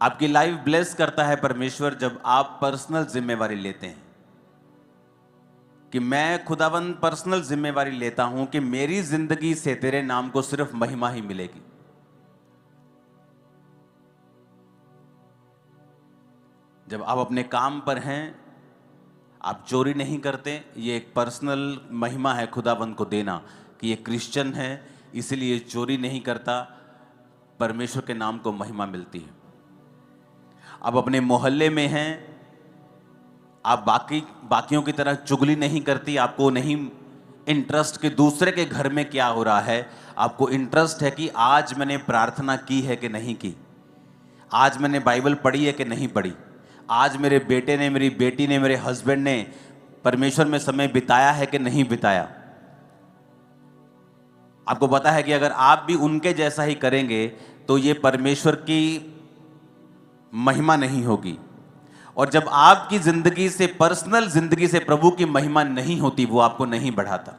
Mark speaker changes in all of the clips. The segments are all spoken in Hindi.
Speaker 1: आपकी लाइफ ब्लेस करता है परमेश्वर जब आप पर्सनल जिम्मेवारी लेते हैं कि मैं खुदावंद पर्सनल जिम्मेवारी लेता हूं कि मेरी जिंदगी से तेरे नाम को सिर्फ महिमा ही मिलेगी। जब आप अपने काम पर हैं, आप चोरी नहीं करते, ये एक पर्सनल महिमा है खुदावंद को देना कि ये क्रिश्चियन है इसलिए चोरी नहीं करता, परमेश्वर के नाम को महिमा मिलती है। आप अपने मोहल्ले में हैं, आप बाकियों की तरह चुगली नहीं करती, आपको नहीं इंटरेस्ट कि दूसरे के घर में क्या हो रहा है, आपको इंटरेस्ट है कि आज मैंने प्रार्थना की है कि नहीं की, आज मैंने बाइबल पढ़ी है कि नहीं पढ़ी, आज मेरे बेटे ने, मेरी बेटी ने, मेरे हस्बैंड ने परमेश्वर में समय बिताया है कि नहीं बिताया। आपको पता है कि अगर आप भी उनके जैसा ही करेंगे तो ये परमेश्वर की महिमा नहीं होगी। और जब आपकी जिंदगी से, पर्सनल जिंदगी से प्रभु की महिमा नहीं होती, वो आपको नहीं बढ़ाता।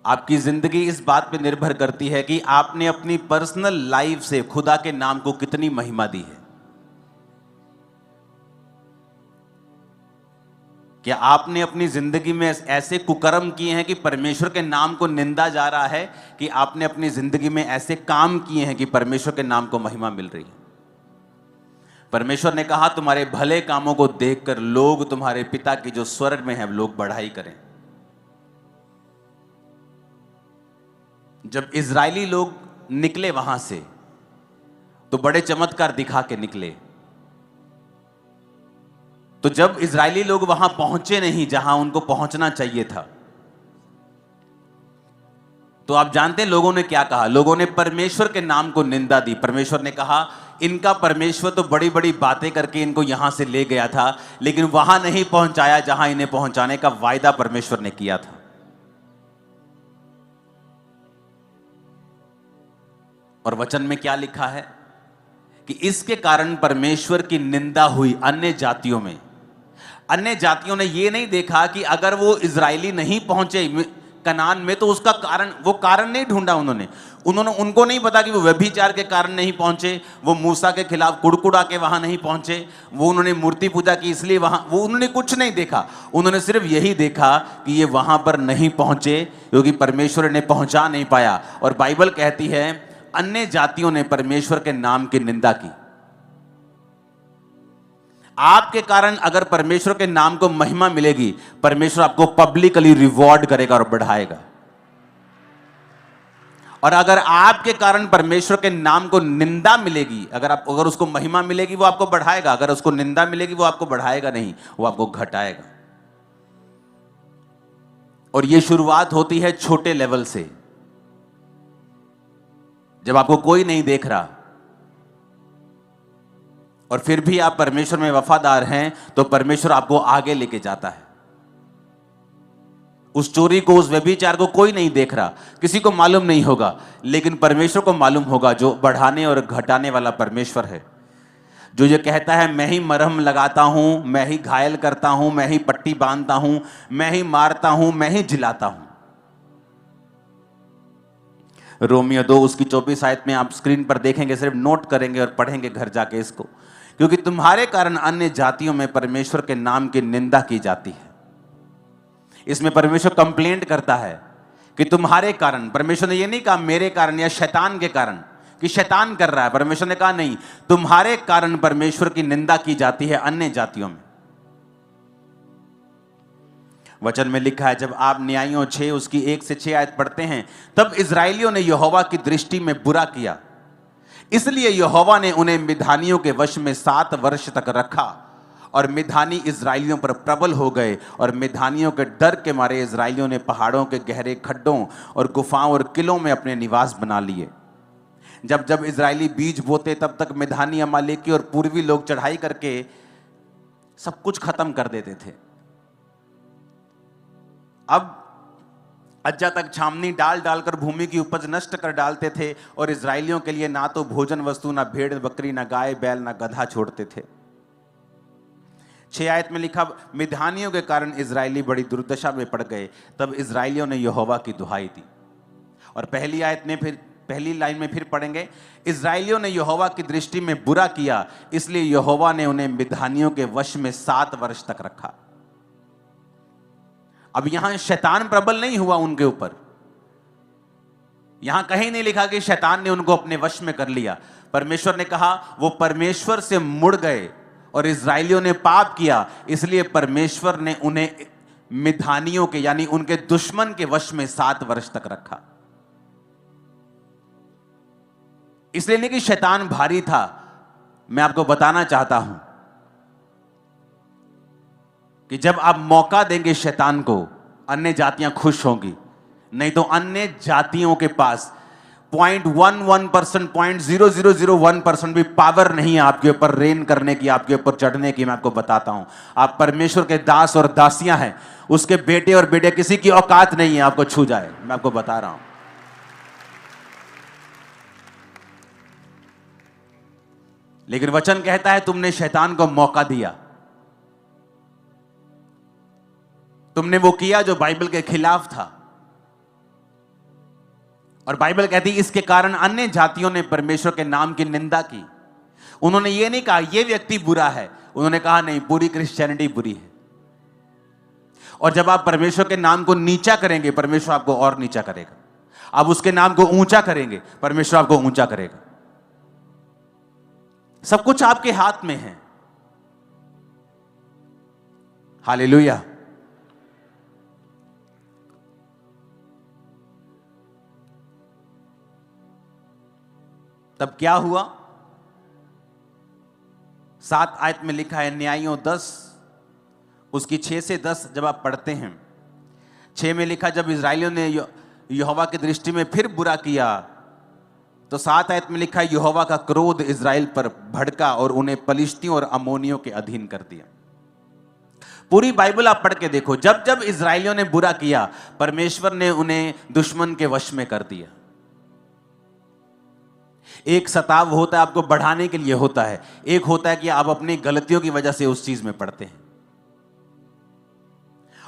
Speaker 1: आपकी जिंदगी इस बात पे निर्भर करती है कि आपने अपनी पर्सनल लाइफ से खुदा के नाम को कितनी महिमा दी है। क्या आपने अपनी जिंदगी में ऐसे कुकर्म किए हैं कि परमेश्वर के नाम को निंदा जा रहा है, कि आपने अपनी जिंदगी में ऐसे काम किए हैं कि परमेश्वर के नाम को महिमा मिल रही है। परमेश्वर ने कहा तुम्हारे भले कामों को देखकर लोग तुम्हारे पिता की जो स्वर्ग में है लोग बढ़ाई करें। जब इजरायली लोग निकले वहां से तो बड़े चमत्कार दिखा के निकले। तो जब इजरायली लोग वहां पहुंचे नहीं जहां उनको पहुंचना चाहिए था, तो आप जानते हैं लोगों ने क्या कहा? लोगों ने परमेश्वर के नाम को निंदा दी। परमेश्वर ने कहा इनका परमेश्वर तो बड़ी बड़ी बातें करके इनको यहां से ले गया था, लेकिन वहां नहीं पहुंचाया जहां इन्हें पहुंचाने का वायदा परमेश्वर ने किया था। और वचन में क्या लिखा है कि इसके कारण परमेश्वर की निंदा हुई अन्य जातियों में। अन्य जातियों ने यह नहीं देखा कि अगर वो इजरायली नहीं पहुंचे कनान में तो उसका कारण, वो कारण नहीं ढूंढा उनको नहीं पता कि वो व्यभिचार के कारण नहीं पहुंचे, वो मूसा के खिलाफ कुड़कुड़ा के वहां नहीं पहुंचे, वो उन्होंने मूर्ति पूजा की इसलिए वहां, वो उन्होंने कुछ नहीं देखा। उन्होंने सिर्फ यही देखा कि ये वहां पर नहीं पहुंचे क्योंकि परमेश्वर ने पहुंचा नहीं पाया। और बाइबल कहती है अन्य जातियों ने परमेश्वर के नाम की निंदा की। आपके कारण अगर परमेश्वर के नाम को महिमा मिलेगी, परमेश्वर आपको पब्लिकली रिवॉर्ड करेगा और बढ़ाएगा। और अगर आपके कारण परमेश्वर के नाम को निंदा मिलेगी, अगर उसको महिमा मिलेगी वो आपको बढ़ाएगा, अगर उसको निंदा मिलेगी वो आपको बढ़ाएगा नहीं, वो आपको घटाएगा। और ये शुरुआत होती है छोटे लेवल से। जब आपको कोई नहीं देख रहा और फिर भी आप परमेश्वर में वफादार हैं, तो परमेश्वर आपको आगे लेके जाता है। उस चोरी को, उस व्यभिचार को कोई नहीं देख रहा, किसी को मालूम नहीं होगा, लेकिन परमेश्वर को मालूम होगा, जो बढ़ाने और घटाने वाला परमेश्वर है। जो ये कहता है मैं ही मरहम लगाता हूं, मैं ही घायल करता हूं, मैं ही पट्टी बांधता हूं, मैं ही मारता हूं, मैं ही जिलाता हूं। रोमियो 2 उसकी 24 आयत में आप स्क्रीन पर देखेंगे, सिर्फ नोट करेंगे और पढ़ेंगे घर जाके इसको। क्योंकि तुम्हारे कारण अन्य जातियों में परमेश्वर के नाम की निंदा की जाती है। इसमें परमेश्वर कंप्लेंट करता है कि तुम्हारे कारण, परमेश्वर ने यह नहीं कहा मेरे कारण या शैतान के कारण कि शैतान कर रहा है। परमेश्वर ने कहा नहीं, तुम्हारे कारण परमेश्वर की निंदा की जाती है अन्य जातियों में। वचन में लिखा है, जब आप न्यायियों 6 उसकी 1 से 6 आयत पढ़ते हैं, तब इजराइलियों ने यहोवा की दृष्टि में बुरा किया, इसलिए यहोवा ने उन्हें मिधानियों के वश में 7 वर्ष तक रखा। और मिधानी इजराइलियों पर प्रबल हो गए, और मिधानियों के डर के मारे इजराइलियों ने पहाड़ों के गहरे खड्डों और गुफाओं और किलों में अपने निवास बना लिए। जब जब इजरायली बीज बोते तब तक मिधानी, अमालेकी और पूर्वी लोग चढ़ाई करके सब कुछ खत्म कर देते थे। अब अज्जा तक छावनी डाल डालकर भूमि की उपज नष्ट कर डालते थे, और इजरायलियों के लिए ना तो भोजन वस्तु, ना भेड़ बकरी, ना गाय बैल, ना गधा छोड़ते थे। 6 आयत में लिखा, मिद्यानियों के कारण इजरायली बड़ी दुर्दशा में पड़ गए, तब इजरायलियों ने यहोवा की दुहाई दी। और पहली लाइन में फिर पढ़ेंगे, इजरायलियों ने यहोवा की दृष्टि में बुरा किया, इसलिए यहोवा ने उन्हें मिद्यानियों के वश में 7 वर्ष तक रखा। अब यहां शैतान प्रबल नहीं हुआ उनके ऊपर, यहां कहीं नहीं लिखा कि शैतान ने उनको अपने वश में कर लिया। परमेश्वर ने कहा वो परमेश्वर से मुड़ गए और इजरायलियों ने पाप किया, इसलिए परमेश्वर ने उन्हें मिद्यानियों के यानी उनके दुश्मन के वश में 7 वर्ष तक रखा। इसलिए नहीं कि शैतान भारी था, मैं आपको बताना चाहता हूं कि जब आप मौका देंगे शैतान को, अन्य जातियां खुश होंगी। नहीं तो अन्य जातियों के पास 0.11%, 0.0001% भी पावर नहीं है आपके ऊपर रेन करने की, आपके ऊपर चढ़ने की। मैं आपको बताता हूं, आप परमेश्वर के दास और दासियां हैं, उसके बेटे और बेटे, किसी की औकात नहीं है आपको छू जाए। मैं आपको बता रहा हूं। लेकिन वचन कहता है तुमने शैतान को मौका दिया, तुमने वो किया जो बाइबल के खिलाफ था। और बाइबल कहती है इसके कारण अन्य जातियों ने परमेश्वर के नाम की निंदा की। उन्होंने ये नहीं कहा ये व्यक्ति बुरा है, उन्होंने कहा नहीं, पूरी क्रिश्चियनिटी बुरी है। और जब आप परमेश्वर के नाम को नीचा करेंगे, परमेश्वर आपको और नीचा करेगा। आप उसके नाम को ऊंचा करेंगे, परमेश्वर आपको ऊंचा करेगा। सब कुछ आपके हाथ में है। हालेलुया। तब क्या हुआ? 7 आयत में लिखा है, न्यायियों 10 उसकी 6 से 10 जब आप पढ़ते हैं, 6 में लिखा जब इजरायलियों ने यहोवा की दृष्टि में फिर बुरा किया, तो 7 आयत में लिखा है यहोवा का क्रोध इजराइल पर भड़का और उन्हें पलिश्तियों और अमोनियों के अधीन कर दिया। पूरी बाइबल आप पढ़ के देखो, जब जब इजरायलियों ने बुरा किया, परमेश्वर ने उन्हें दुश्मन के वश में कर दिया। एक सताव होता है आपको बढ़ाने के लिए होता है, एक होता है कि आप अपनी गलतियों की वजह से उस चीज में पड़ते हैं।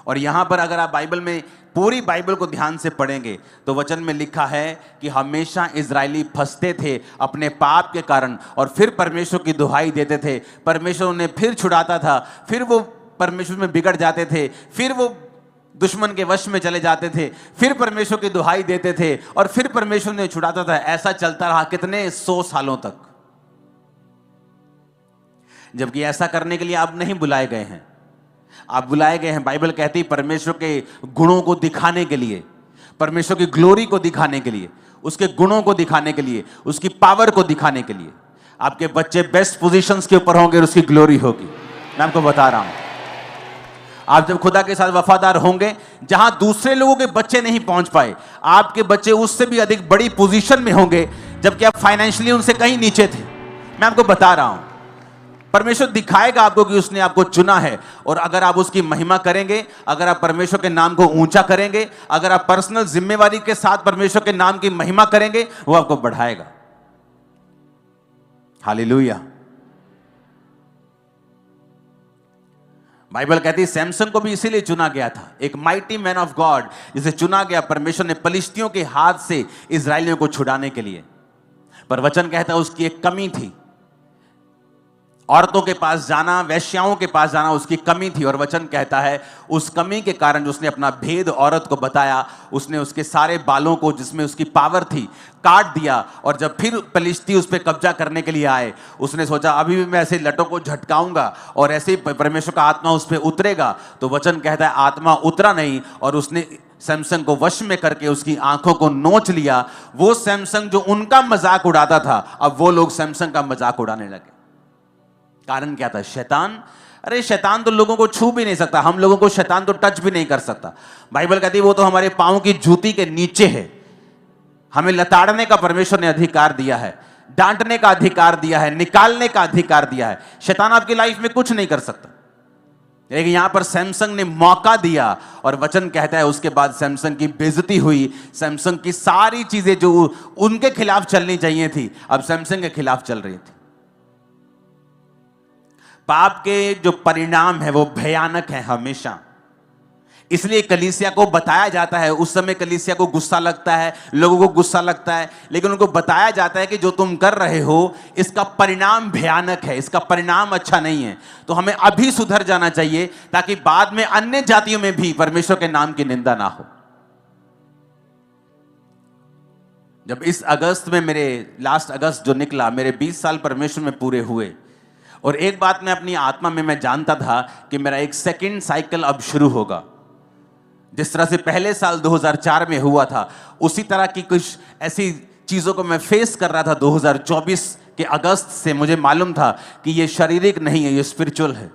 Speaker 1: और यहां पर अगर आप बाइबल में पूरी बाइबल को ध्यान से पढ़ेंगे तो वचन में लिखा है कि हमेशा इजरायली फंसते थे अपने पाप के कारण, और फिर परमेश्वर की दुहाई देते थे, परमेश्वर उन्हें फिर छुड़ाता था, फिर वो परमेश्वर में बिगड़ जाते थे, फिर वो दुश्मन के वश में चले जाते थे, फिर परमेश्वर की दुहाई देते थे और फिर परमेश्वर ने छुड़ाता था। ऐसा चलता रहा कितने 100 सालों तक। जबकि ऐसा करने के लिए आप नहीं बुलाए गए हैं, आप बुलाए गए हैं, बाइबल कहती है, परमेश्वर के गुणों को दिखाने के लिए, परमेश्वर की ग्लोरी को दिखाने के लिए, उसके गुणों को दिखाने के लिए, उसकी पावर को दिखाने के लिए। आपके बच्चे बेस्ट पोजीशंस के ऊपर होंगे और उसकी ग्लोरी होगी। मैं आपको बता रहा हूं, आप जब खुदा के साथ वफादार होंगे, जहां दूसरे लोगों के बच्चे नहीं पहुंच पाए, आपके बच्चे उससे भी अधिक बड़ी पोजीशन में होंगे, जबकि आप फाइनेंशियली उनसे कहीं नीचे थे। मैं आपको बता रहा हूं, परमेश्वर दिखाएगा आपको कि उसने आपको चुना है। और अगर आप उसकी महिमा करेंगे, अगर आप परमेश्वर के नाम को ऊंचा करेंगे, अगर आप पर्सनल जिम्मेवारी के साथ परमेश्वर के नाम की महिमा करेंगे, वो आपको बढ़ाएगा। हालेलुया। बाइबल कहती है सैमसन को भी इसीलिए चुना गया था, एक माइटी मैन ऑफ गॉड जिसे चुना गया परमेश्वर ने पलिश्तियों के हाथ से इजरायलियों को छुड़ाने के लिए। पर वचन कहता है उसकी एक कमी थी, औरतों के पास जाना, वैश्याओं के पास जाना उसकी कमी थी। और वचन कहता है उस कमी के कारण उसने अपना भेद औरत को बताया, उसने उसके सारे बालों को जिसमें उसकी पावर थी काट दिया। और जब फिर पलिश्ती उस पर कब्जा करने के लिए आए, उसने सोचा अभी भी मैं ऐसे लटों को झटकाऊंगा और ऐसे ही परमेश्वर का आत्मा उस पर उतरेगा। तो वचन कहता है आत्मा उतरा नहीं और उसने सैमसन को वश में करके उसकी आंखों को नोच लिया। वो सैमसन जो उनका मजाक उड़ाता था, अब वो लोग सैमसन का मजाक उड़ाने लगे। कारण क्या था? शैतान। अरे शैतान तो लोगों को छू भी नहीं सकता, हम लोगों को शैतान तो टच भी नहीं कर सकता। बाइबल कहती है वो तो हमारे पांव की जूती के नीचे है। हमें लताड़ने का परमेश्वर ने अधिकार दिया है, डांटने का अधिकार दिया है, निकालने का अधिकार दिया है। शैतान आपकी लाइफ में कुछ नहीं कर सकता। लेकिन यहां पर सैमसन ने मौका दिया और वचन कहता है उसके बाद सैमसन की बेइज्जती हुई। सैमसन की सारी चीजें जो उनके खिलाफ चलनी चाहिए थी, अब सैमसन के खिलाफ चल रही थी। पाप के जो परिणाम है वो भयानक है हमेशा। इसलिए कलीसिया को बताया जाता है, उस समय कलीसिया को गुस्सा लगता है, लोगों को गुस्सा लगता है, लेकिन उनको बताया जाता है कि जो तुम कर रहे हो इसका परिणाम भयानक है, इसका परिणाम अच्छा नहीं है। तो हमें अभी सुधर जाना चाहिए ताकि बाद में अन्य जातियों में भी परमेश्वर के नाम की निंदा ना हो। जब इस अगस्त में लास्ट अगस्त जो निकला, मेरे 20 साल परमेश्वर में पूरे हुए, और एक बात मैं अपनी आत्मा में मैं जानता था कि मेरा एक सेकंड साइकिल अब शुरू होगा। जिस तरह से पहले साल 2004 में हुआ था, उसी तरह की कुछ ऐसी चीजों को मैं फेस कर रहा था 2024 के अगस्त से। मुझे मालूम था कि ये शारीरिक नहीं है, ये स्पिरिचुअल है।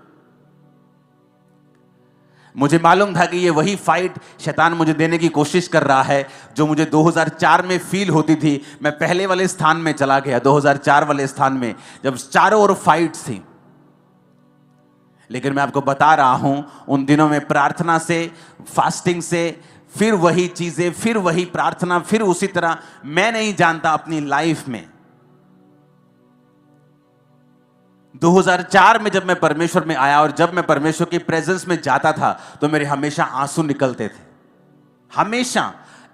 Speaker 1: मुझे मालूम था कि ये वही फाइट शैतान मुझे देने की कोशिश कर रहा है जो मुझे 2004 में फील होती थी। मैं पहले वाले स्थान में चला गया, 2004 वाले स्थान में, जब चारों ओर फाइट थी। लेकिन मैं आपको बता रहा हूं, उन दिनों में प्रार्थना से, फास्टिंग से, फिर वही चीजें, फिर वही प्रार्थना, फिर उसी तरह, मैं नहीं जानता अपनी लाइफ में 2004 में जब मैं परमेश्वर में आया और जब मैं परमेश्वर की प्रेजेंस में जाता था तो मेरे हमेशा आंसू निकलते थे। हमेशा,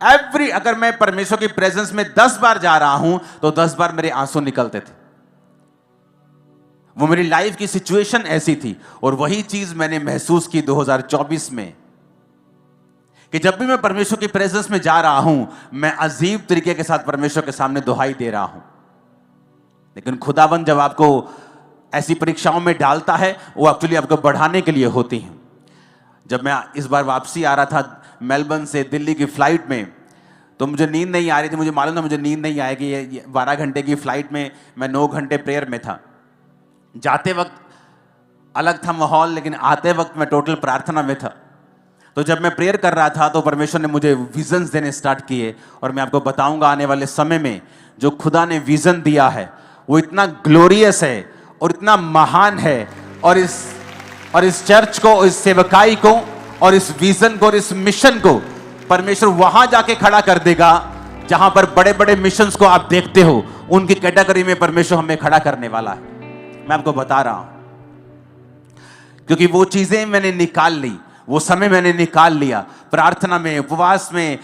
Speaker 1: अगर मैं परमेश्वर की प्रेजेंस में 10 बार जा रहा हूं तो 10 बार मेरे आंसू निकलते थे। वो मेरी लाइफ की सिचुएशन ऐसी थी। और वही चीज मैंने महसूस की 2024 में कि जब भी मैं परमेश्वर की प्रेजेंस में जा रहा हूं, मैं अजीब तरीके के साथ परमेश्वर के सामने दुहाई दे रहा हूं। लेकिन खुदावंद जब आपको ऐसी परीक्षाओं में डालता है, वो एक्चुअली आपको बढ़ाने के लिए होती हैं। जब मैं इस बार वापसी आ रहा था मेलबर्न से दिल्ली की फ्लाइट में, तो मुझे नींद नहीं आ रही थी। मुझे मालूम था मुझे नींद नहीं आएगी। ये 12 घंटे की फ्लाइट में मैं 9 घंटे प्रेयर में था। जाते वक्त अलग था माहौल, लेकिन आते वक्त मैं टोटल प्रार्थना में था। तो जब मैं प्रेयर कर रहा था तो परमेश्वर ने मुझे विजन्स देने स्टार्ट किए। और मैं आपको बताऊंगा आने वाले समय में जो खुदा ने विजन दिया है वो इतना ग्लोरियस है और इतना महान है। और इस चर्च को, इस सेवकाई को, और इस विजन को और इस मिशन को परमेश्वर वहां जाके खड़ा कर देगा जहां पर बड़े बड़े मिशंस को आप देखते हो, उनकी कैटेगरी में परमेश्वर हमें खड़ा करने वाला है। मैं आपको बता रहा हूं क्योंकि वो चीजें मैंने निकाल ली, वो समय मैंने निकाल लिया प्रार्थना में, उपवास में,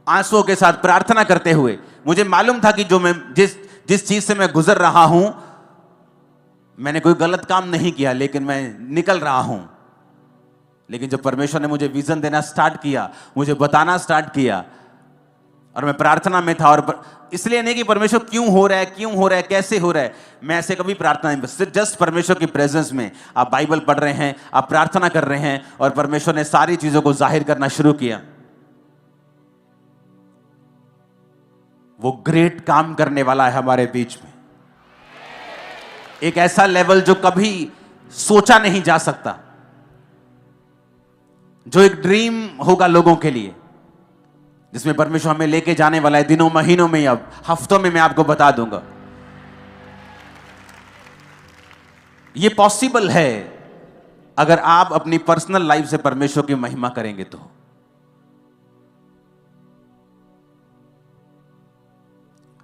Speaker 1: आंसुओं के साथ प्रार्थना करते हुए। मुझे मालूम था कि जो मैं जिस चीज से मैं गुजर रहा हूं, मैंने कोई गलत काम नहीं किया, लेकिन मैं निकल रहा हूं। लेकिन जब परमेश्वर ने मुझे विजन देना स्टार्ट किया, मुझे बताना स्टार्ट किया, और मैं प्रार्थना में था, और इसलिए नहीं कि परमेश्वर क्यों हो रहा है, कैसे हो रहा है, मैं ऐसे कभी प्रार्थना नहीं, बस जस्ट परमेश्वर की प्रेजेंस में आप बाइबल पढ़ रहे हैं, आप प्रार्थना कर रहे हैं, और परमेश्वर ने सारी चीजों को जाहिर करना शुरू किया। वो ग्रेट काम करने वाला है हमारे बीच में, एक ऐसा लेवल जो कभी सोचा नहीं जा सकता, जो एक ड्रीम होगा लोगों के लिए, जिसमें परमेश्वर हमें लेके जाने वाला है दिनों, महीनों में, अब हफ्तों में। मैं आपको बता दूंगा ये पॉसिबल है अगर आप अपनी पर्सनल लाइफ से परमेश्वर की महिमा करेंगे तो।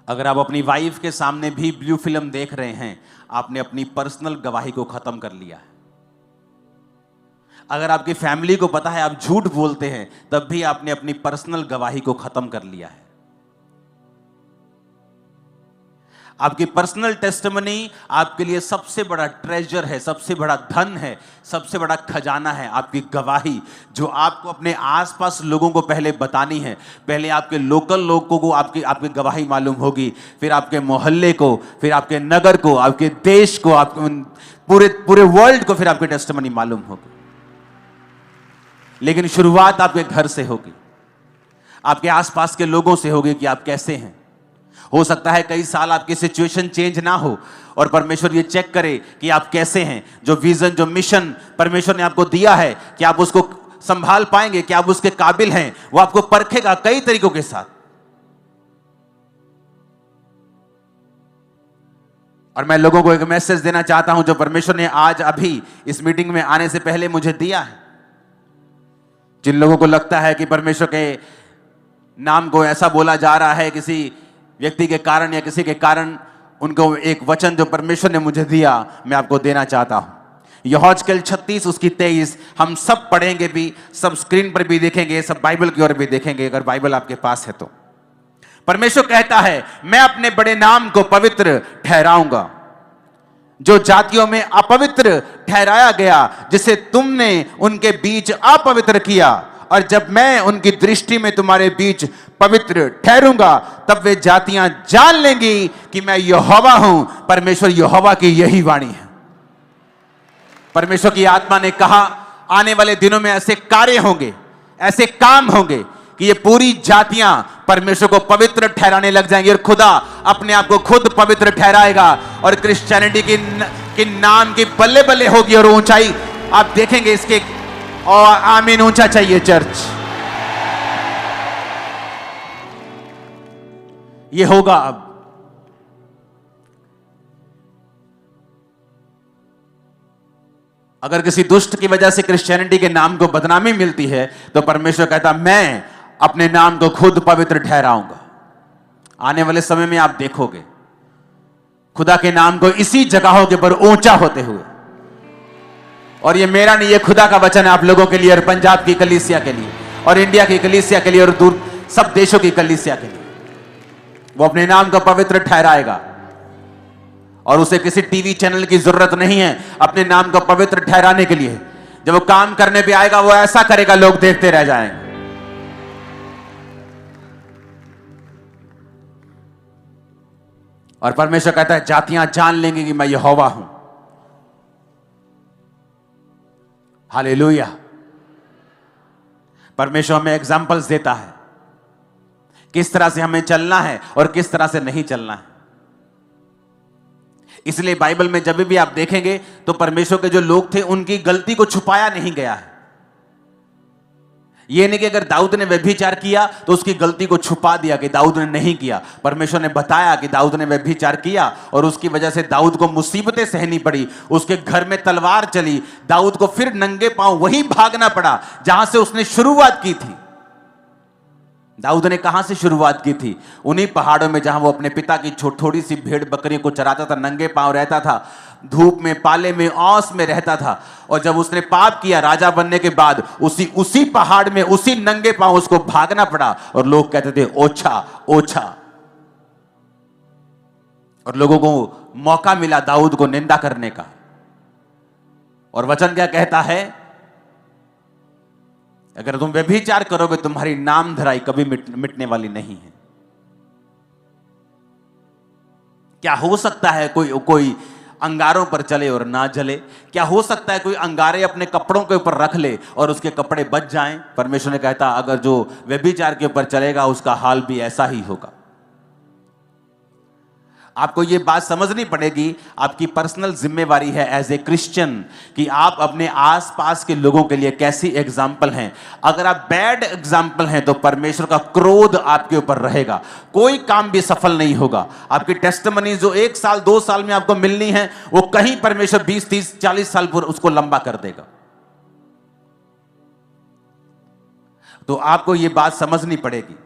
Speaker 1: अगर आप अपनी वाइफ के सामने भी ब्लू फिल्म देख रहे हैं, आपने अपनी पर्सनल गवाही को खत्म कर लिया है। अगर आपकी फैमिली को पता है आप झूठ बोलते हैं, तब भी आपने अपनी पर्सनल गवाही को खत्म कर लिया है। आपकी पर्सनल टेस्टिमनी आपके लिए सबसे बड़ा ट्रेजर है, सबसे बड़ा धन है, सबसे बड़ा खजाना है। आपकी गवाही जो आपको अपने आसपास लोगों को पहले बतानी है। पहले आपके लोकल लोगों को आपकी गवाही मालूम होगी, फिर आपके मोहल्ले को, फिर आपके नगर को, आपके देश को, आपके पूरे वर्ल्ड को फिर आपकी टेस्टिमनी मालूम होगी। लेकिन शुरुआत आपके घर से होगी, आपके आसपास के लोगों से होगी कि आप कैसे हैं। हो सकता है कई साल आपकी सिचुएशन चेंज ना हो और परमेश्वर ये चेक करे कि आप कैसे हैं। जो विजन, जो मिशन परमेश्वर ने आपको दिया है, कि आप उसको संभाल पाएंगे, कि आप उसके काबिल हैं, वो आपको परखेगा कई तरीकों के साथ। और मैं लोगों को एक मैसेज देना चाहता हूं जो परमेश्वर ने आज अभी इस मीटिंग में आने से पहले मुझे दिया है। जिन लोगों को लगता है कि परमेश्वर के नाम को ऐसा बोला जा रहा है किसी व्यक्ति के कारण या किसी के कारण, उनको एक वचन जो परमेश्वर ने मुझे दिया मैं आपको देना चाहता हूं। यहोजकेल 36 उसकी 23 हम सब पढ़ेंगे भी, सब स्क्रीन पर भी देखेंगे, सब बाइबल की ओर भी देखेंगे अगर बाइबल आपके पास है तो। परमेश्वर कहता है मैं अपने बड़े नाम को पवित्र ठहराऊंगा। जो जातियों में अपवित्र ठहराया गया, जिसे तुमने उनके बीच अपवित्र किया, और जब मैं उनकी दृष्टि में तुम्हारे बीच पवित्र ठहरूंगा, तब वे जातियां जान लेंगी कि मैं यहोवा हूं। परमेश्वर यहोवा की यही वाणी है। परमेश्वर की आत्मा ने कहा आने वाले दिनों में ऐसे कार्य होंगे, ऐसे काम होंगे कि ये पूरी जातियां परमेश्वर को पवित्र ठहराने लग जाएंगी, और खुदा अपने आप को खुद पवित्र ठहराएगा, और क्रिश्चियनिटी की नाम की बल्ले बल्ले होगी और ऊंचाई आप देखेंगे इसके। और आमीन ऊंचा चाहिए चर्च। ये होगा अब। अगर किसी दुष्ट की वजह से क्रिश्चियनिटी के नाम को बदनामी मिलती है, तो परमेश्वर कहता मैं अपने नाम को खुद पवित्र ठहराऊंगा। आने वाले समय में आप देखोगे खुदा के नाम को इसी जगहों के ऊपर ऊंचा होते हुए। और ये मेरा नहीं, ये खुदा का वचन है आप लोगों के लिए, और पंजाब की कलीसिया के लिए, और इंडिया की कलीसिया के लिए, और दूर सब देशों की कलीसिया के लिए। वो अपने नाम को पवित्र ठहराएगा, और उसे किसी टीवी चैनल की जरूरत नहीं है अपने नाम को पवित्र ठहराने के लिए। जब वो काम करने पे आएगा वो ऐसा करेगा लोग देखते रह जाएंगे। और परमेश्वर कहता है जातियां जान लेंगी कि मैं यहोवा हूं। हालेलुया। परमेश्वर हमें एग्जाम्पल्स देता है किस तरह से हमें चलना है और किस तरह से नहीं चलना है। इसलिए बाइबल में जब भी आप देखेंगे तो परमेश्वर के जो लोग थे उनकी गलती को छुपाया नहीं गया है। यह नहीं कि अगर दाऊद ने व्यभिचार किया तो उसकी गलती को छुपा दिया कि दाऊद ने नहीं किया। परमेश्वर ने बताया कि दाऊद ने व्यभिचार किया और उसकी वजह से दाऊद को मुसीबतें सहनी पड़ी, उसके घर में तलवार चली, दाऊद को फिर नंगे पांव वहीं भागना पड़ा जहां से उसने शुरुआत की थी। दाऊद ने कहां से शुरुआत की थी? उन्हीं पहाड़ों में जहां वो अपने पिता की थोड़ी सी भेड़ बकरियों को चराता था, नंगे पांव रहता था, धूप में, पाले में, औस में रहता था। और जब उसने पाप किया राजा बनने के बाद उसी पहाड़ में उसी नंगे पांव उसको भागना पड़ा और लोग कहते थे ओछा ओछा। और लोगों को मौका मिला दाऊद को निंदा करने का। और वचन क्या कहता है? अगर तुम व्यभिचार करोगे तुम्हारी नाम धराई कभी मिटने वाली नहीं है। क्या हो सकता है कोई अंगारों पर चले और ना जले? क्या हो सकता है कोई अंगारे अपने कपड़ों के ऊपर रख ले और उसके कपड़े बच जाएं? परमेश्वर ने कहता अगर जो व्यभिचार के ऊपर चलेगा उसका हाल भी ऐसा ही होगा। आपको यह बात समझनी पड़ेगी, आपकी पर्सनल जिम्मेवारी है एज ए क्रिश्चियन कि आप अपने आसपास के लोगों के लिए कैसी एग्जाम्पल हैं। अगर आप बैड एग्जाम्पल हैं तो परमेश्वर का क्रोध आपके ऊपर रहेगा, कोई काम भी सफल नहीं होगा। आपकी टेस्टिमनी जो 1 साल 2 साल में आपको मिलनी है वो कहीं परमेश्वर 20 30 40 साल पर उसको लंबा कर देगा। तो आपको यह बात समझनी पड़ेगी।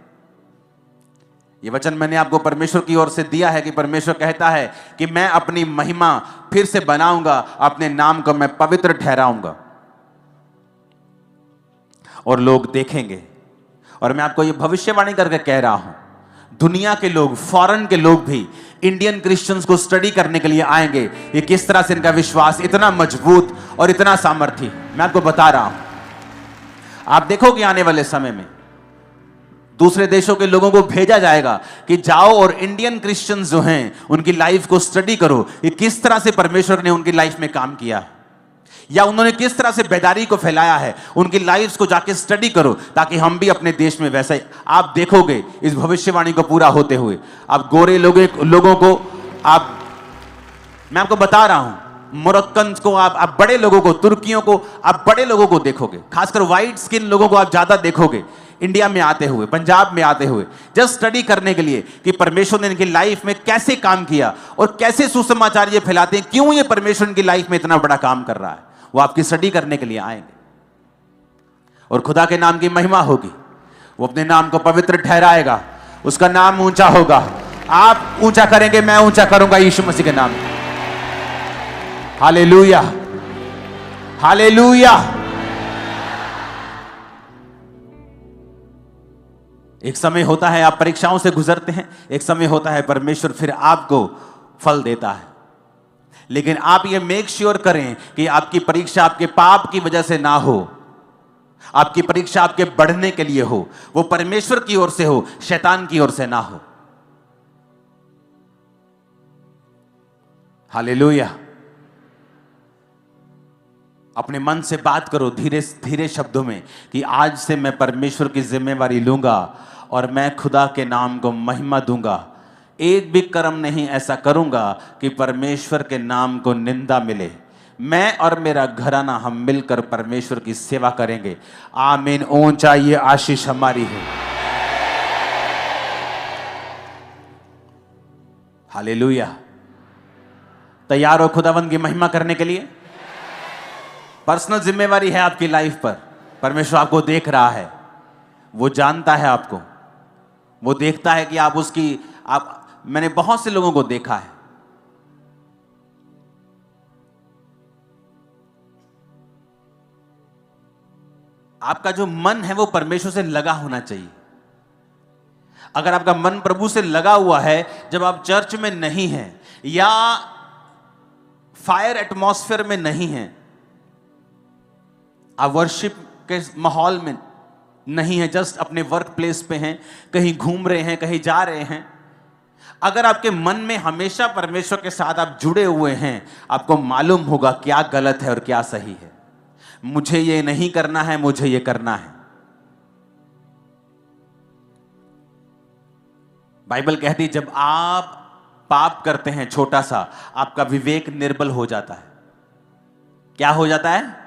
Speaker 1: ये वचन मैंने आपको परमेश्वर की ओर से दिया है कि परमेश्वर कहता है कि मैं अपनी महिमा फिर से बनाऊंगा, अपने नाम को मैं पवित्र ठहराऊंगा और लोग देखेंगे। और मैं आपको ये भविष्यवाणी करके कह रहा हूं, दुनिया के लोग, फॉरेन के लोग भी इंडियन क्रिश्चियंस को स्टडी करने के लिए आएंगे। ये किस तरह से इनका विश्वास इतना मजबूत और इतना सामर्थ्य, मैं आपको बता रहा हूं। आप देखोगे आने वाले समय में दूसरे देशों के लोगों को भेजा जाएगा कि जाओ और इंडियन क्रिश्चियंस जो हैं उनकी लाइफ को स्टडी करो, ये किस तरह से परमेश्वर ने उनकी लाइफ में काम किया या उन्होंने किस तरह से बेदारी को फैलाया है, उनकी लाइफ को जाके स्टडी करो ताकि हम भी अपने देश में वैसा ही। आप देखोगे इस भविष्यवाणी को पूरा होते हुए। आप गोरे लोगों को मैं आपको बता रहा हूं, मोरक्कन को, आप बड़े लोगों को, तुर्कियों को, आप बड़े लोगों को देखोगे, खासकर व्हाइट स्किन लोगों को आप ज्यादा देखोगे इंडिया में आते हुए, पंजाब में आते हुए, जस्ट स्टडी करने के लिए कि परमेश्वर ने इनकी लाइफ में कैसे काम किया और कैसे सुसमाचार ये फैलाते हैं, क्यों ये परमेश्वर इनकी लाइफ में इतना बड़ा काम कर रहा है। वो आपकी स्टडी करने के लिए आएंगे और खुदा के नाम की महिमा होगी। वो अपने नाम को पवित्र ठहराएगा, उसका नाम ऊंचा होगा। आप ऊंचा करेंगे, मैं ऊंचा करूंगा यीशु मसीह के नाम। हालेलुया। हालेलुया। एक समय होता है आप परीक्षाओं से गुजरते हैं, एक समय होता है परमेश्वर फिर आपको फल देता है। लेकिन आप ये मेक श्योर करें कि आपकी परीक्षा आपके पाप की वजह से ना हो, आपकी परीक्षा आपके बढ़ने के लिए हो, वो परमेश्वर की ओर से हो, शैतान की ओर से ना हो। हालेलुया। अपने मन से बात करो धीरे धीरे शब्दों में कि आज से मैं परमेश्वर की जिम्मेवारी लूंगा और मैं खुदा के नाम को महिमा दूंगा। एक भी कर्म नहीं ऐसा करूंगा कि परमेश्वर के नाम को निंदा मिले। मैं और मेरा घराना हम मिलकर परमेश्वर की सेवा करेंगे। आमीन। ऊंचा ये आशीष हमारी है। हालेलुया। तैयार हो खुदावंद की महिमा करने के लिए? पर्सनल जिम्मेवारी है आपकी लाइफ पर। परमेश्वर आपको देख रहा है, वो जानता है आपको, वो देखता है कि आप उसकी मैंने बहुत से लोगों को देखा है, आपका जो मन है वो परमेश्वर से लगा होना चाहिए। अगर आपका मन प्रभु से लगा हुआ है, जब आप चर्च में नहीं हैं या फायर एटमॉस्फेयर में नहीं हैं, आप वर्शिप के माहौल में नहीं है, जस्ट अपने वर्क प्लेस पे हैं, कहीं घूम रहे हैं, कहीं जा रहे हैं, अगर आपके मन में हमेशा परमेश्वर के साथ आप जुड़े हुए हैं, आपको मालूम होगा क्या गलत है और क्या सही है। मुझे ये नहीं करना है, मुझे ये करना है। बाइबल कहती है जब आप पाप करते हैं छोटा सा, आपका विवेक निर्बल हो जाता है। क्या हो जाता है?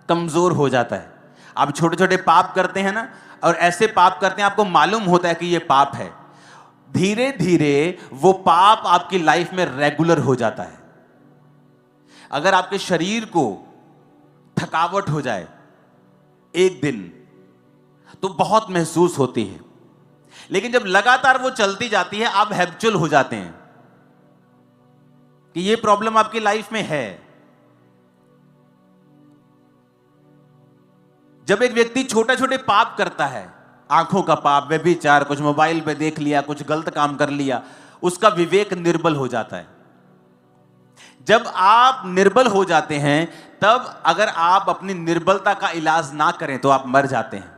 Speaker 1: कमजोर हो जाता है। आप छोटे छोटे पाप करते हैं ना, और ऐसे पाप करते हैं आपको मालूम होता है कि ये पाप है, धीरे धीरे वो पाप आपकी लाइफ में रेगुलर हो जाता है। अगर आपके शरीर को थकावट हो जाए एक दिन तो बहुत महसूस होती है, लेकिन जब लगातार वो चलती जाती है आप हैबिचुअल हो जाते हैं कि ये प्रॉब्लम आपकी लाइफ में है। जब एक व्यक्ति छोटे छोटे पाप करता है, आंखों का पाप, व्यभिचार, कुछ मोबाइल पे देख लिया, कुछ गलत काम कर लिया, उसका विवेक निर्बल हो जाता है। जब आप निर्बल हो जाते हैं, तब अगर आप अपनी निर्बलता का इलाज ना करें तो आप मर जाते हैं।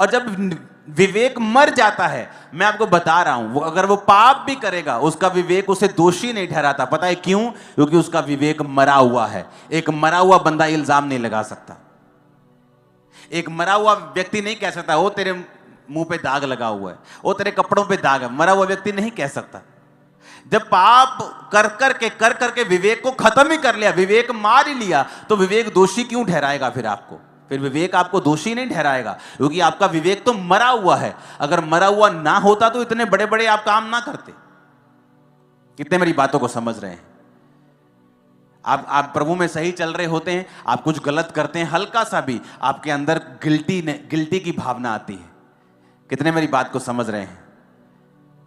Speaker 1: और जब विवेक मर जाता है, मैं आपको बता रहा हूं, वो अगर वो पाप भी करेगा उसका विवेक उसे दोषी नहीं ठहराता। पता है क्यों? क्योंकि उसका विवेक मरा हुआ है। एक मरा हुआ बंदा इल्जाम नहीं लगा सकता। एक मरा हुआ व्यक्ति नहीं कह सकता वो तेरे मुंह पे दाग लगा हुआ है, वो तेरे कपड़ों पे दाग है। मरा हुआ व्यक्ति नहीं कह सकता। जब पाप कर करके विवेक को खत्म ही कर लिया, विवेक मार ही लिया, तो विवेक दोषी क्यों ठहराएगा फिर आपको? फिर विवेक आपको दोषी नहीं ठहराएगा, क्योंकि आपका विवेक तो मरा हुआ है। अगर मरा हुआ ना होता तो इतने बड़े बड़े आप काम ना करते। कितने मेरी बातों को समझ रहे हैं? आप प्रभु में सही चल रहे होते हैं, आप कुछ गलत करते हैं, हल्का सा भी आपके अंदर गिल्टी की भावना आती है। कितने मेरी बात को समझ रहे हैं?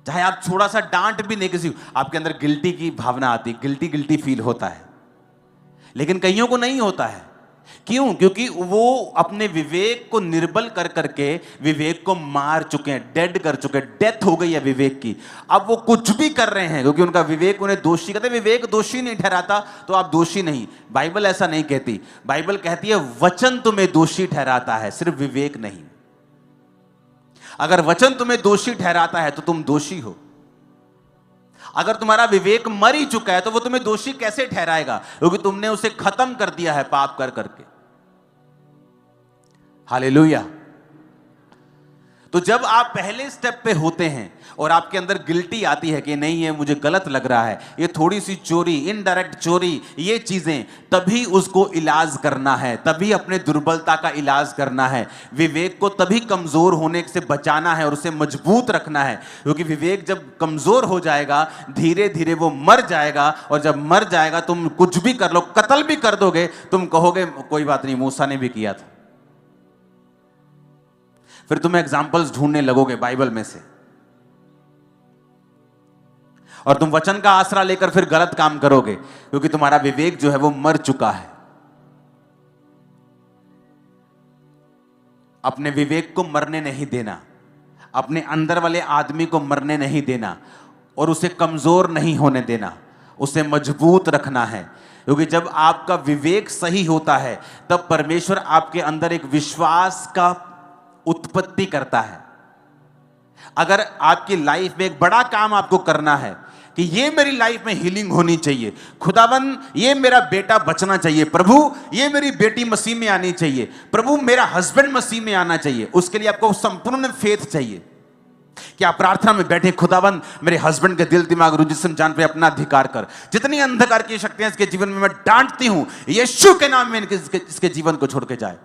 Speaker 1: चाहे आप थोड़ा सा डांट भी नहीं किसी, आपके अंदर गिल्टी की भावना आती, गिल्टी फील होता है। लेकिन कईयों को नहीं होता है। क्यों? क्योंकि वो अपने विवेक को निर्बल कर करके विवेक को मार चुके हैं, डेड कर चुके हैं, डेथ हो गई है विवेक की। अब वो कुछ भी कर रहे हैं क्योंकि उनका विवेक उन्हें दोषी कहते। विवेक दोषी नहीं ठहराता तो आप दोषी नहीं। बाइबल ऐसा नहीं कहती। बाइबल कहती है वचन तुम्हें दोषी ठहराता है, सिर्फ विवेक नहीं। अगर वचन तुम्हें दोषी ठहराता है तो तुम दोषी हो। अगर तुम्हारा विवेक मर ही चुका है तो वो तुम्हें दोषी कैसे ठहराएगा? क्योंकि तुमने उसे खत्म कर दिया है पाप कर करके। हालेलुया। तो जब आप पहले स्टेप पे होते हैं और आपके अंदर गिल्टी आती है कि नहीं है मुझे गलत लग रहा है, ये थोड़ी सी चोरी, इनडायरेक्ट चोरी, ये चीजें, तभी उसको इलाज करना है, तभी अपने दुर्बलता का इलाज करना है। विवेक को तभी कमजोर होने से बचाना है और उसे मजबूत रखना है। क्योंकि विवेक जब कमजोर हो जाएगा धीरे धीरे वो मर जाएगा, और जब मर जाएगा तुम कुछ भी कर लो, कत्ल भी कर दोगे, तुम कहोगे कोई बात नहीं, मूसा ने भी किया था। फिर तुम एग्जाम्पल्स ढूंढने लगोगे बाइबल में से, और तुम वचन का आसरा लेकर फिर गलत काम करोगे, क्योंकि तुम्हारा विवेक जो है वो मर चुका है। अपने विवेक को मरने नहीं देना, अपने अंदर वाले आदमी को मरने नहीं देना और उसे कमजोर नहीं होने देना, उसे मजबूत रखना है। क्योंकि जब आपका विवेक सही होता है तब परमेश्वर आपके अंदर एक विश्वास का उत्पत्ति करता है। अगर आपकी लाइफ में एक बड़ा काम आपको करना है कि ये मेरी लाइफ में हीलिंग होनी चाहिए, खुदावन ये मेरा बेटा बचना चाहिए, प्रभु ये मेरी बेटी मसीह में आनी चाहिए, प्रभु मेरा हस्बैंड मसीह में आना चाहिए, उसके लिए आपको संपूर्ण फेथ चाहिए कि आप प्रार्थना में बैठे, खुदावन मेरे हस्बैंड के दिल दिमाग रूह जिस्म जान पे अपना अधिकार कर, जितनी अंधकार की शक्तियां इसके जीवन में मैं डांटती हूं, यीशु के नाम में इसके जीवन को छोड़ के जाए।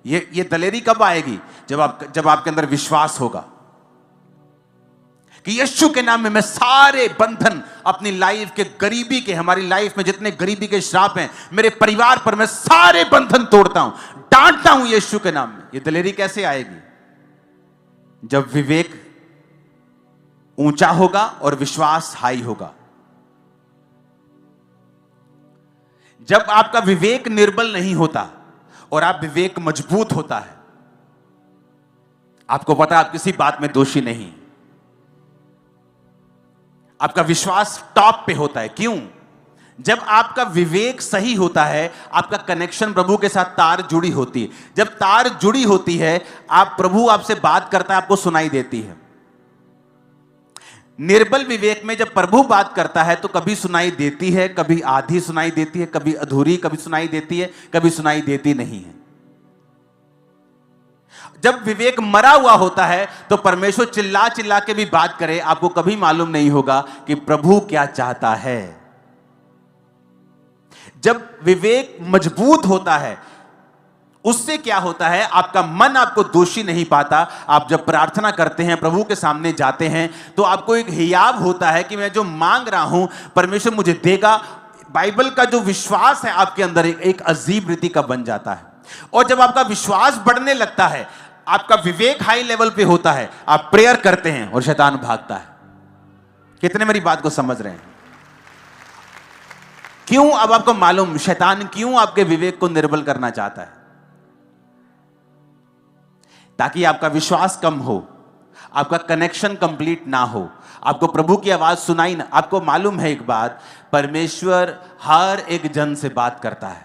Speaker 1: ये दलेरी कब आएगी? जब आपके अंदर विश्वास होगा कि यीशु के नाम में मैं सारे बंधन अपनी लाइफ के गरीबी के, हमारी लाइफ में जितने गरीबी के श्राप हैं मेरे परिवार पर, मैं सारे बंधन तोड़ता हूं, डांटता हूं यीशु के नाम में। ये दलेरी कैसे आएगी? जब विवेक ऊंचा होगा और विश्वास हाई होगा। जब आपका विवेक निर्बल नहीं होता और आप विवेक मजबूत होता है, आपको पता आप किसी बात में दोषी नहीं, आपका विश्वास टॉप पे होता है। क्यों? जब आपका विवेक सही होता है, आपका कनेक्शन प्रभु के साथ तार जुड़ी होती है। जब तार जुड़ी होती है, प्रभु आपसे बात करता है, आपको सुनाई देती है। निर्बल विवेक में जब प्रभु बात करता है तो कभी सुनाई देती है, कभी आधी सुनाई देती है, कभी अधूरी, कभी सुनाई देती है, कभी सुनाई देती नहीं है। जब विवेक मरा हुआ होता है तो परमेश्वर चिल्ला चिल्ला के भी बात करे, आपको कभी मालूम नहीं होगा कि प्रभु क्या चाहता है। जब विवेक मजबूत होता है, उससे क्या होता है, आपका मन आपको दोषी नहीं पाता। आप जब प्रार्थना करते हैं, प्रभु के सामने जाते हैं, तो आपको एक हियाव होता है कि मैं जो मांग रहा हूं परमेश्वर मुझे देगा। बाइबल का जो विश्वास है आपके अंदर एक अजीब रीति का बन जाता है। और जब आपका विश्वास बढ़ने लगता है, आपका विवेक हाई लेवल पे होता है, आप प्रेयर करते हैं और शैतान भागता है। कितने मेरी बात को समझ रहे हैं? क्यों? अब आपको मालूम शैतान क्यों आपके विवेक को निर्बल करना चाहता है? ताकि आपका विश्वास कम हो, आपका कनेक्शन कंप्लीट ना हो, आपको प्रभु की आवाज सुनाई ना। आपको मालूम है एक बात, परमेश्वर हर एक जन से बात करता है।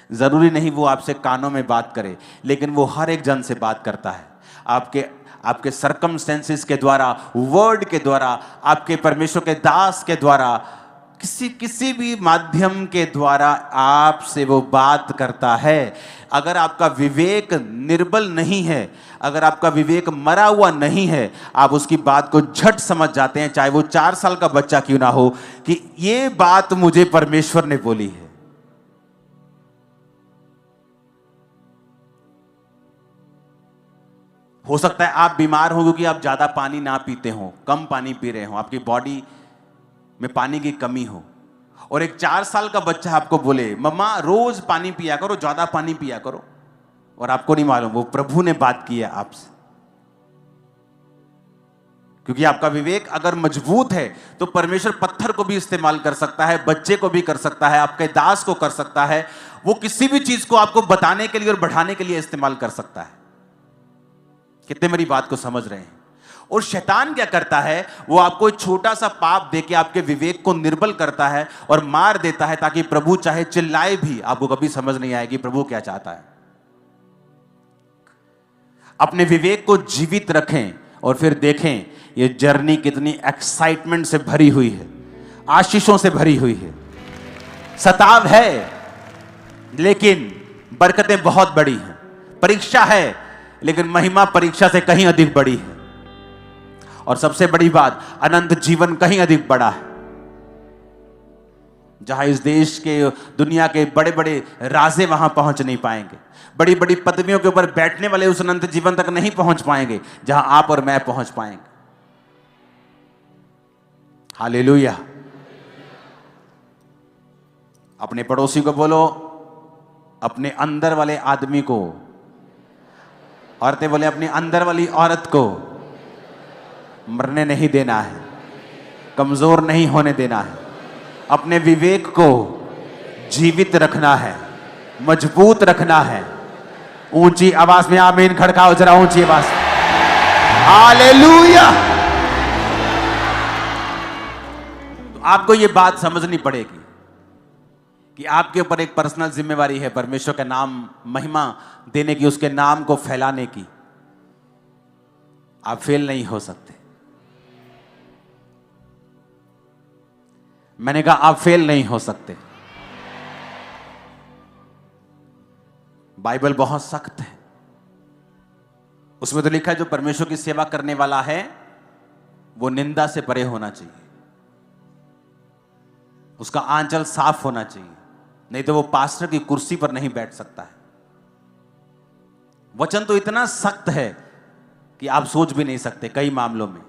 Speaker 1: जरूरी नहीं वो आपसे कानों में बात करे, लेकिन वो हर एक जन से बात करता है। आपके सरकमस्टेंसेस के द्वारा, वर्ड के द्वारा, आपके परमेश्वर के दास के द्वारा, किसी भी माध्यम के द्वारा आपसे वो बात करता है। अगर आपका विवेक निर्बल नहीं है, अगर आपका विवेक मरा हुआ नहीं है, आप उसकी बात को झट समझ जाते हैं, चाहे वो 4 साल का बच्चा क्यों ना हो, कि ये बात मुझे परमेश्वर ने बोली है। हो सकता है आप बीमार हो क्योंकि आप ज्यादा पानी ना पीते हो, कम पानी पी रहे हो, आपकी बॉडी में पानी की कमी हो, और एक 4 साल का बच्चा आपको बोले मम्मा रोज पानी पिया करो, ज्यादा पानी पिया करो, और आपको नहीं मालूम वो प्रभु ने बात की है आपसे। क्योंकि आपका विवेक अगर मजबूत है तो परमेश्वर पत्थर को भी इस्तेमाल कर सकता है, बच्चे को भी कर सकता है, आपके दास को कर सकता है। वो किसी भी चीज को आपको बताने के लिए और बढ़ाने के लिए इस्तेमाल कर सकता है। कितने मेरी बात को समझ रहे हैं? और शैतान क्या करता है, वो आपको एक छोटा सा पाप देके आपके विवेक को निर्बल करता है और मार देता है, ताकि प्रभु चाहे चिल्लाए भी आपको कभी समझ नहीं आएगी प्रभु क्या चाहता है। अपने विवेक को जीवित रखें और फिर देखें ये जर्नी कितनी एक्साइटमेंट से भरी हुई है, आशीषों से भरी हुई है। सताव है लेकिन बरकतें बहुत बड़ी हैं, परीक्षा है लेकिन महिमा परीक्षा से कहीं अधिक बड़ी है। और सबसे बड़ी बात, अनंत जीवन कहीं अधिक बड़ा है। जहां इस देश के, दुनिया के बड़े बड़े राजे वहां पहुंच नहीं पाएंगे, बड़ी बड़ी पदवियों के ऊपर बैठने वाले उस अनंत जीवन तक नहीं पहुंच पाएंगे जहां आप और मैं पहुंच पाएंगे। हालेलुया। अपने पड़ोसी को बोलो, अपने अंदर वाले आदमी को, औरतें बोले अपनी अंदर वाली औरत को मरने नहीं देना है, कमजोर नहीं होने देना है, अपने विवेक को जीवित रखना है, मजबूत रखना है, ऊंची आवाज में आमीन खड़काओ जरा, ऊंची आवाज। हालेलुया। तो आपको यह बात समझनी पड़ेगी कि आपके ऊपर एक पर्सनल जिम्मेवारी है परमेश्वर का नाम महिमा देने की, उसके नाम को फैलाने की। आप फेल नहीं हो सकते। मैंने कहा आप फेल नहीं हो सकते। बाइबल बहुत सख्त है, उसमें तो लिखा है जो परमेश्वर की सेवा करने वाला है वो निंदा से परे होना चाहिए, उसका आंचल साफ होना चाहिए, नहीं तो वो पास्टर की कुर्सी पर नहीं बैठ सकता है। वचन तो इतना सख्त है कि आप सोच भी नहीं सकते। कई मामलों में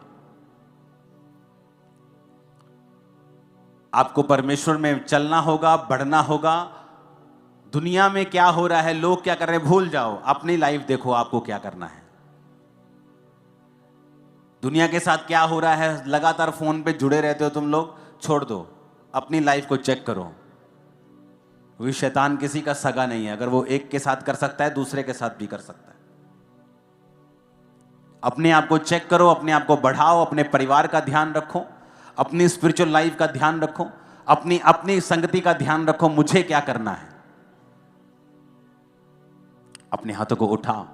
Speaker 1: आपको परमेश्वर में चलना होगा, बढ़ना होगा। दुनिया में क्या हो रहा है, लोग क्या कर रहे हैं, भूल जाओ। अपनी लाइफ देखो, आपको क्या करना है। दुनिया के साथ क्या हो रहा है, लगातार फोन पे जुड़े रहते हो तुम लोग, छोड़ दो। अपनी लाइफ को चेक करो। क्योंकि शैतान किसी का सगा नहीं है। अगर वो एक के साथ कर सकता है, दूसरे के साथ भी कर सकता है। अपने आप को चेक करो, अपने आप को बढ़ाओ, अपने परिवार का ध्यान रखो, अपनी स्पिरिचुअल लाइफ का ध्यान रखो, अपनी संगति का ध्यान रखो। मुझे क्या करना है, अपने हाथों को उठाओ।